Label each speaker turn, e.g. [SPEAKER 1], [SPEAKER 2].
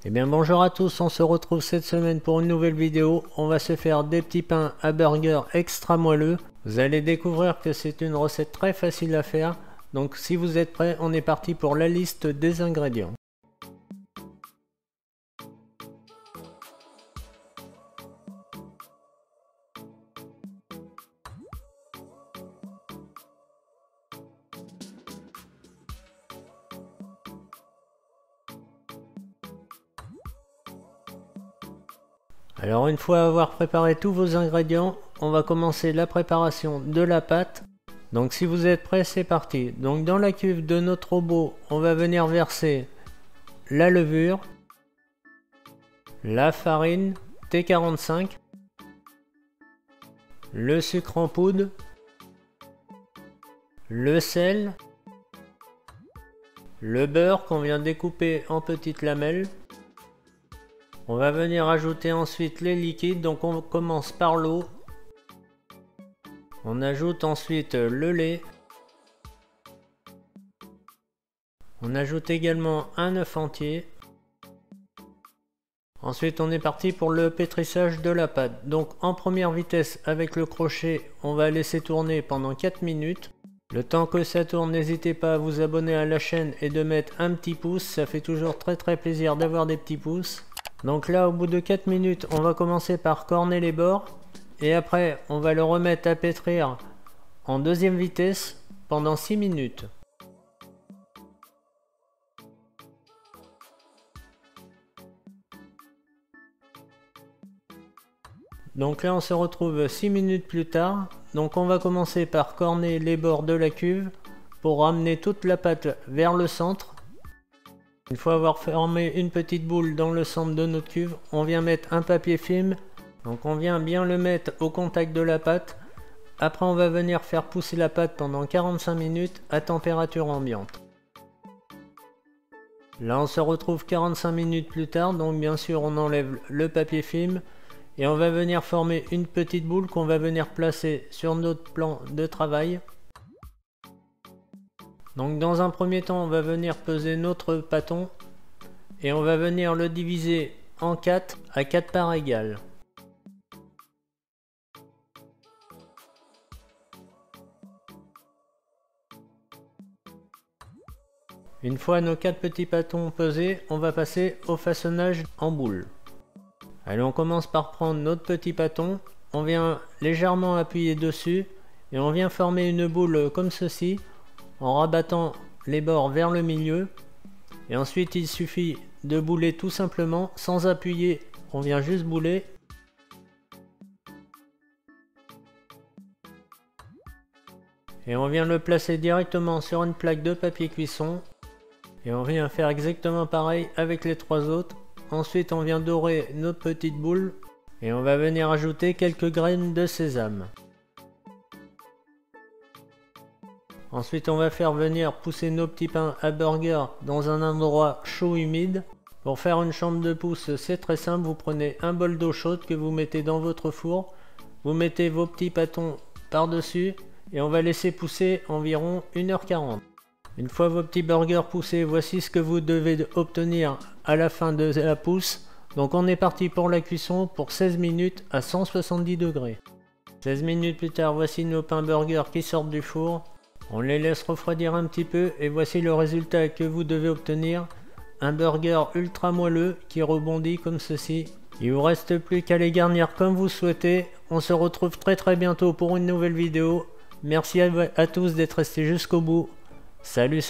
[SPEAKER 1] Eh bien bonjour à tous, on se retrouve cette semaine pour une nouvelle vidéo. On va se faire des petits pains à burger extra moelleux. Vous allez découvrir que c'est une recette très facile à faire. Donc si vous êtes prêts, on est parti pour la liste des ingrédients. Alors une fois avoir préparé tous vos ingrédients, on va commencer la préparation de la pâte. Donc si vous êtes prêts, c'est parti. Donc dans la cuve de notre robot, on va venir verser la levure, la farine T45, le sucre en poudre, le sel, le beurre qu'on vient découper en petites lamelles. On va venir ajouter ensuite les liquides, donc on commence par l'eau. On ajoute ensuite le lait. On ajoute également un œuf entier. Ensuite on est parti pour le pétrissage de la pâte. Donc en première vitesse avec le crochet, on va laisser tourner pendant 4 minutes. Le temps que ça tourne, n'hésitez pas à vous abonner à la chaîne et de mettre un petit pouce, ça fait toujours très plaisir d'avoir des petits pouces. Donc là au bout de 4 minutes, on va commencer par corner les bords et après on va le remettre à pétrir en deuxième vitesse pendant 6 minutes. Donc là on se retrouve 6 minutes plus tard. Donc on va commencer par corner les bords de la cuve pour ramener toute la pâte vers le centre. Une fois avoir formé une petite boule dans le centre de notre cuve, on vient mettre un papier film. Donc on vient bien le mettre au contact de la pâte. Après on va venir faire pousser la pâte pendant 45 minutes à température ambiante. Là on se retrouve 45 minutes plus tard, donc bien sûr on enlève le papier film. Et on va venir former une petite boule qu'on va venir placer sur notre plan de travail. Donc dans un premier temps, on va venir peser notre pâton et on va venir le diviser en 4 à 4 parts égales. Une fois nos 4 petits pâtons pesés, on va passer au façonnage en boule. Allez, on commence par prendre notre petit pâton, on vient légèrement appuyer dessus et on vient former une boule comme ceci en rabattant les bords vers le milieu. Et ensuite il suffit de bouler tout simplement sans appuyer, on vient juste bouler. Et on vient le placer directement sur une plaque de papier cuisson. Et on vient faire exactement pareil avec les 3 autres. Ensuite on vient dorer notre petite boule et on va venir ajouter quelques graines de sésame. Ensuite on va faire venir pousser nos petits pains à burger dans un endroit chaud humide. Pour faire une chambre de pouce, c'est très simple, vous prenez un bol d'eau chaude que vous mettez dans votre four. Vous mettez vos petits pâtons par dessus et on va laisser pousser environ 1h40. Une fois vos petits burgers poussés, voici ce que vous devez obtenir à la fin de la pousse. Donc on est parti pour la cuisson pour 16 minutes à 170 degrés. 16 minutes plus tard, voici nos pains burgers qui sortent du four. On les laisse refroidir un petit peu et voici le résultat que vous devez obtenir. Un burger ultra moelleux qui rebondit comme ceci. Il vous reste plus qu'à les garnir comme vous souhaitez. On se retrouve très bientôt pour une nouvelle vidéo. Merci à tous d'être restés jusqu'au bout. Salut